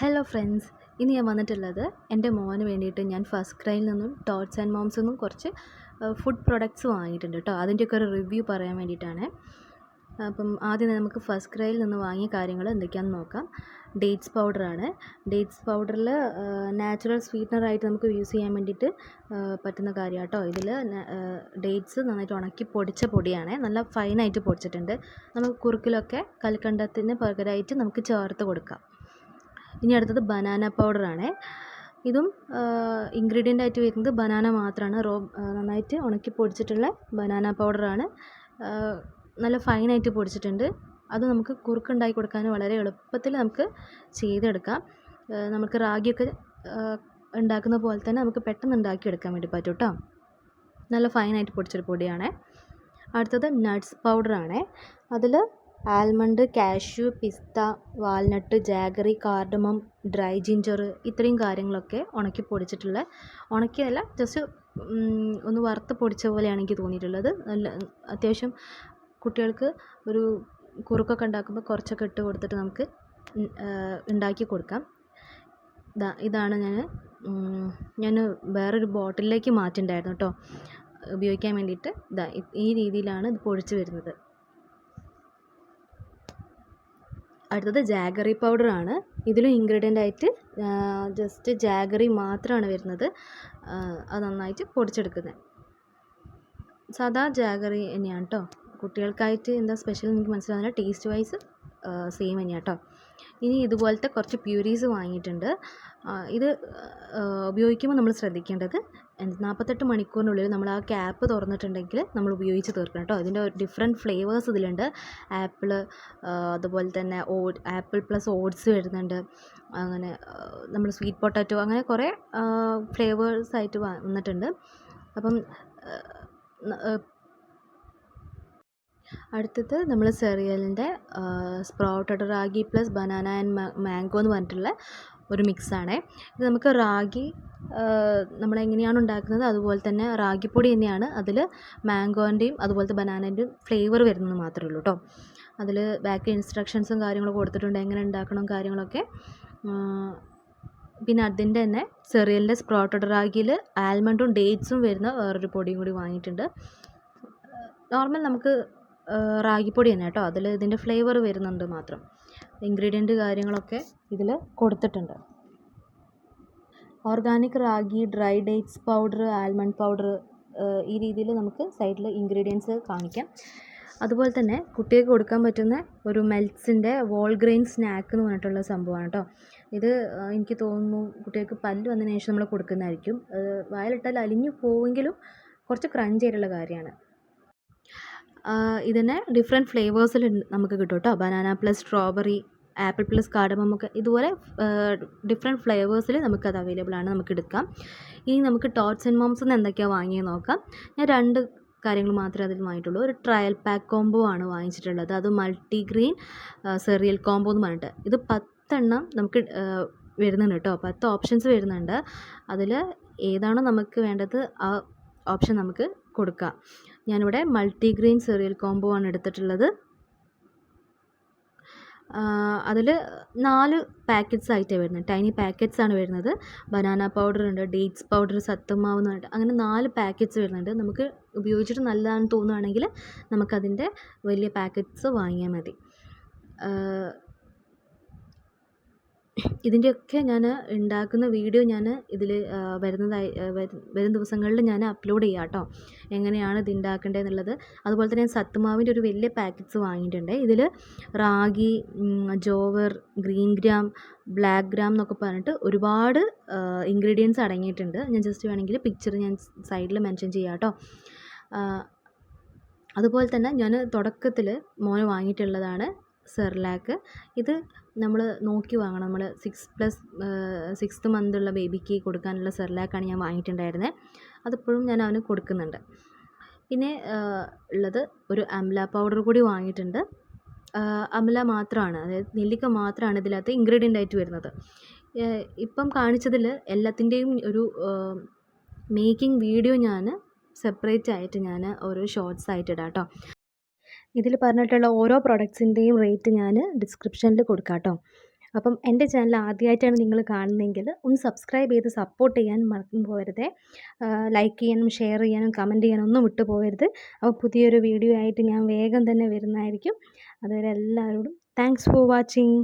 Hello friends, ഇന്ന് ഞാൻ വന്നിട്ടുള്ളത് എൻ്റെ മോന് വേണ്ടിയിട്ട് ഞാൻ ഫസ്റ്റ് ക്രൈയിൽ നിന്നും ടോട്ട്സ് ആൻഡ് മോംസിൽ നിന്നും കുറച്ച് ഫുഡ് പ്രൊഡക്ട്സ് വാങ്ങിയിട്ടുണ്ട് കേട്ടോ. അതിൻ്റെയൊക്കെ ഒരു റിവ്യൂ പറയാൻ വേണ്ടിയിട്ടാണ്. അപ്പം ആദ്യം നമുക്ക് ഫസ്റ്റ് ക്രൈയിൽ നിന്ന് വാങ്ങിയ കാര്യങ്ങൾ എന്തൊക്കെയാണെന്ന് നോക്കാം. ഡേറ്റ്സ് പൗഡറാണ്. ഡേറ്റ്സ് പൗഡറിൽ നാച്ചുറൽ സ്വീറ്റ്നറായിട്ട് നമുക്ക് യൂസ് ചെയ്യാൻ വേണ്ടിയിട്ട് പറ്റുന്ന കാര്യമാണ് കേട്ടോ. ഇതിൽ ഡേറ്റ്സ് നന്നായിട്ട് ഉണക്കി പൊടിച്ച പൊടിയാണ്, നല്ല ഫൈനായിട്ട് പൊടിച്ചിട്ടുണ്ട്. നമുക്ക് കുറുക്കിലൊക്കെ കൽക്കണ്ടത്തിന് പകരമായിട്ട് നമുക്ക് ചേർത്ത് കൊടുക്കാം. ഇനി അടുത്തത് ബനാന പൗഡറാണ്. ഇതും ഇൻഗ്രീഡിയൻ്റ് ആയിട്ട് വരുന്നത് ബനാന മാത്രമാണ്. നന്നായിട്ട് ഉണക്കി പൊടിച്ചിട്ടുള്ള ബനാന പൗഡറാണ്. നല്ല ഫൈനായിട്ട് പൊടിച്ചിട്ടുണ്ട്. അത് നമുക്ക് കുറുക്കുണ്ടാക്കി കൊടുക്കാൻ വളരെ എളുപ്പത്തിൽ നമുക്ക് ചെയ്തെടുക്കാം. നമുക്ക് റാഗിയൊക്കെ ഉണ്ടാക്കുന്ന പോലെ തന്നെ നമുക്ക് പെട്ടെന്ന് ഉണ്ടാക്കിയെടുക്കാൻ വേണ്ടി പറ്റും കേട്ടോ. നല്ല ഫൈനായിട്ട് പൊടിച്ചൊരു പൊടിയാണ്. അടുത്തത് നട്ട്സ് പൗഡറാണ്. അതിൽ almond, cashew, pista, walnut, jaggery, cardamom, dry ginger ഇത്രയും കാര്യങ്ങളൊക്കെ ഉണക്കി പൊടിച്ചിട്ടുള്ള, ഉണക്കിയല്ല ജസ്റ്റ് ഒന്ന് വറുത്ത് പൊടിച്ച പോലെയാണ് എനിക്ക് തോന്നിയിട്ടുള്ളത്. നല്ല അത്യാവശ്യം കുട്ടികൾക്ക് ഒരു കുറുക്കൊക്കെ ഉണ്ടാക്കുമ്പോൾ കുറച്ചൊക്കെ ഇട്ട് കൊടുത്തിട്ട് നമുക്ക് ഉണ്ടാക്കി കൊടുക്കാം. ഇതാണ് ഞാൻ വേറൊരു ബോട്ടിലേക്ക് മാറ്റിയിട്ടുണ്ടായിരുന്നു കേട്ടോ ഉപയോഗിക്കാൻ വേണ്ടിയിട്ട്. ഈ രീതിയിലാണ് ഇത് പൊടിച്ച് വരുന്നത്. അടുത്തത് ജാഗറി പൗഡറാണ്. ഇതിലും ഇൻഗ്രീഡിയൻ്റ് ആയിട്ട് ജസ്റ്റ് ജാഗറി മാത്രമാണ് വരുന്നത്. അത് നന്നായിട്ട് പൊടിച്ചെടുക്കുന്നത് സാധാ ജാഗറി തന്നെയാണ് കേട്ടോ. കുട്ടികൾക്കായിട്ട് എന്താ സ്പെഷ്യൽ എനിക്ക് മനസ്സിലാവുന്നില്ല. ടേസ്റ്റ് വൈസ് സെയിം തന്നെയാണ് കേട്ടോ. ഇനി ഇതുപോലത്തെ കുറച്ച് പ്യൂരീസ് വാങ്ങിയിട്ടുണ്ട്. ഇത് ഉപയോഗിക്കുമ്പോൾ നമ്മൾ ശ്രദ്ധിക്കേണ്ടത് 48 മണിക്കൂറിനുള്ളിൽ നമ്മൾ ആ ക്യാപ്പ് തുറന്നിട്ടുണ്ടെങ്കിൽ നമ്മൾ ഉപയോഗിച്ച് തീർക്കണം കേട്ടോ. ഇതിൻ്റെ ഡിഫറെൻറ്റ് ഫ്ലേവേഴ്സ് ഇതിലുണ്ട്. ആപ്പിള്, അതുപോലെ തന്നെ ആപ്പിൾ പ്ലസ് ഓട്സ് വരുന്നുണ്ട്. അങ്ങനെ നമ്മൾ സ്വീറ്റ് പൊട്ടാറ്റോ, അങ്ങനെ കുറേ ഫ്ലേവേഴ്സായിട്ട് വന്നിട്ടുണ്ട്. അപ്പം അടുത്തത് നമ്മൾ സെറിയലിൻ്റെ sprouted ragi plus banana and mango എന്ന് പറഞ്ഞിട്ടുള്ള ഒരു മിക്സാണ്. ഇത് നമുക്ക് റാഗി നമ്മളെങ്ങനെയാണ് ഉണ്ടാക്കുന്നത് അതുപോലെ തന്നെ റാഗിപ്പൊടി തന്നെയാണ്. അതിൽ മാംഗോൻ്റെയും അതുപോലത്തെ ബനാനൻ്റെയും ഫ്ലേവർ വരുന്നത് മാത്രമേ ഉള്ളൂ കേട്ടോ. അതിൽ ബാക്കി ഇൻസ്ട്രക്ഷൻസും കാര്യങ്ങളൊക്കെ കൊടുത്തിട്ടുണ്ട്, എങ്ങനെ ഉണ്ടാക്കണം കാര്യങ്ങളൊക്കെ. പിന്നെ അതിൻ്റെ തന്നെ സെറിയലിൻ്റെ സ്പ്രൗട്ടഡ് റാഗിയിൽ ആൽമണ്ടും ഡേറ്റ്സും വരുന്ന വേറൊരു പൊടിയും കൂടി വാങ്ങിയിട്ടുണ്ട്. നോർമൽ നമുക്ക് റാഗിപ്പൊടി തന്നെ കേട്ടോ. അതിൽ ഇതിൻ്റെ ഫ്ലേവർ വരുന്നുണ്ട് മാത്രം. ഇൻഗ്രീഡിയൻറ്റ് കാര്യങ്ങളൊക്കെ ഇതിൽ കൊടുത്തിട്ടുണ്ട്. Organic ragi, dry dates powder, almond powder, ഈ രീതിയിൽ നമുക്ക് സൈഡിൽ ഇൻഗ്രീഡിയൻസ് കാണിക്കാം. അതുപോലെ തന്നെ കുട്ടികൾക്ക് കൊടുക്കാൻ പറ്റുന്ന ഒരു മെൽറ്റ്സിൻ്റെ വോൾ ഗ്രെയിൻ സ്നാക്ക് എന്ന് പറഞ്ഞിട്ടുള്ള സംഭവമാണ് കേട്ടോ. ഇത് എനിക്ക് തോന്നുന്നു കുട്ടികൾക്ക് പല്ല് വന്നതിന് ശേഷം നമ്മൾ കൊടുക്കുന്നതായിരിക്കും. വായിലിട്ടാൽ അലിഞ്ഞു പോവുമെങ്കിലും കുറച്ച് ക്രഞ്ച് ആയിട്ടുള്ള കാര്യമാണ്. ഇതിനെ ഡിഫറെൻറ്റ് ഫ്ലേവേഴ്സിൽ നമുക്ക് കിട്ടും കേട്ടോ. Banana plus strawberry, apple plus cardamom ഒക്കെ ഇതുപോലെ ഡിഫറെൻറ്റ് ഫ്ലേവേഴ്സിൽ നമുക്കത് അവൈലബിൾ ആണ്, നമുക്ക് എടുക്കാം. ഇനി നമുക്ക് ടോട്ട്സ് ആൻഡ് മോംസിൽ നിന്ന് എന്തൊക്കെയാണ് വാങ്ങിയത് നോക്കാം. ഞാൻ 2 കാര്യങ്ങൾ മാത്രമേ അതിൽ വാങ്ങിയിട്ടുള്ളൂ. ഒരു ട്രയൽ പാക്ക് കോംബോ ആണ് വാങ്ങിച്ചിട്ടുള്ളത്. അത് മൾട്ടിഗ്രെയിൻ സെറിയൽ കോംബോ എന്ന് പറഞ്ഞിട്ട്. ഇത് 10 എണ്ണം നമുക്ക് വരുന്നുണ്ട് കേട്ടോ. 10 ഓപ്ഷൻസ് വരുന്നുണ്ട്. അതിൽ ഏതാണോ നമുക്ക് വേണ്ടത് ആ ഓപ്ഷൻ നമുക്ക് കൊടുക്കാം. ഞാനിവിടെ മൾട്ടിഗ്രെയിൻ സെറിയൽ കോംബോ ആണ് എടുത്തിട്ടുള്ളത്. അതിൽ 4 പാക്കറ്റ്സ് ആയിട്ടാണ് വരുന്നത്. ടൈനി പാക്കറ്റ്സ് ആണ് വരുന്നത്. ബനാന പൗഡർ ഉണ്ട്, ഡേറ്റ്സ് പൗഡർ, സത്തുമാവ് എന്ന് പറഞ്ഞിട്ട് അങ്ങനെ 4 പാക്കറ്റ്സ് വരുന്നുണ്ട്. നമുക്ക് ഉപയോഗിച്ചിട്ട് നല്ലതാണെന്ന് തോന്നുകയാണെങ്കിൽ നമുക്കതിൻ്റെ വലിയ പാക്കറ്റ്സ് വാങ്ങിയാൽ മതി. ഇതിൻ്റെയൊക്കെ ഞാൻ ഉണ്ടാക്കുന്ന വീഡിയോ ഞാൻ ഇതിൽ വരും ദിവസങ്ങളിൽ ഞാൻ അപ്ലോഡ് ചെയ്യാം കേട്ടോ, എങ്ങനെയാണ് ഇത് ഉണ്ടാക്കേണ്ടതെന്നുള്ളത്. അതുപോലെ തന്നെ സത്തുമാവിൻ്റെ ഒരു വലിയ പാക്കറ്റ്സ് വാങ്ങിയിട്ടുണ്ട്. ഇതിൽ ragi, jowar, green gram, black gram എന്നൊക്കെ പറഞ്ഞിട്ട് ഒരുപാട് ഇൻഗ്രീഡിയൻസ് അടങ്ങിയിട്ടുണ്ട്. ഞാൻ ജസ്റ്റ് വേണമെങ്കിൽ പിക്ചർ ഞാൻ സൈഡിൽ മെൻഷൻ ചെയ്യാം കേട്ടോ. അതുപോലെ തന്നെ ഞാൻ തുടക്കത്തിൽ മോന് വാങ്ങിയിട്ടുള്ളതാണ് സെർലാക്ക്. ഇത് നമ്മൾ നോക്കി വാങ്ങണം. നമ്മൾ 6th മന്തുള്ള ബേബിക്ക് കൊടുക്കാനുള്ള സെർലാക്കാണ് ഞാൻ വാങ്ങിയിട്ടുണ്ടായിരുന്നത്. അതിപ്പോഴും ഞാൻ അവന് കൊടുക്കുന്നുണ്ട്. പിന്നെ ഉള്ളത് ഒരു അംല പൗഡർ കൂടി വാങ്ങിയിട്ടുണ്ട്. അംല മാത്രമാണ്, അതായത് നെല്ലിക്ക മാത്രമാണ് ഇതിനകത്ത് ഇൻഗ്രീഡിയൻ്റ് ആയിട്ട് വരുന്നത്. ഇപ്പം കാണിച്ചതിൽ എല്ലാത്തിൻ്റെയും ഒരു മേക്കിംഗ് വീഡിയോ ഞാൻ സെപ്പറേറ്റ് ആയിട്ട് ഞാൻ ഓരോ ഷോർട്സ് ആയിട്ട് ഇടാം കേട്ടോ. ഇതിൽ പറഞ്ഞിട്ടുള്ള ഓരോ പ്രൊഡക്ട്സിൻ്റെയും റേറ്റ് ഞാൻ ഡിസ്ക്രിപ്ഷനിൽ കൊടുക്കാം കേട്ടോ. അപ്പം എൻ്റെ ചാനൽ ആദ്യമായിട്ടാണ് നിങ്ങൾ കാണുന്നതെങ്കിൽ ഒന്ന് സബ്സ്ക്രൈബ് ചെയ്ത് സപ്പോർട്ട് ചെയ്യാൻ മറന്നു പോകരുതേ. ലൈക്ക് ചെയ്യാനും ഷെയർ ചെയ്യാനും കമൻറ്റ് ചെയ്യാനും ഒന്നും വിട്ടു പോകരുത്. അപ്പോൾ പുതിയൊരു വീഡിയോ ആയിട്ട് ഞാൻ വേഗം തന്നെ വരുന്നതായിരിക്കും. അതുവരെ എല്ലാവരോടും താങ്ക്സ് ഫോർ വാച്ചിങ്.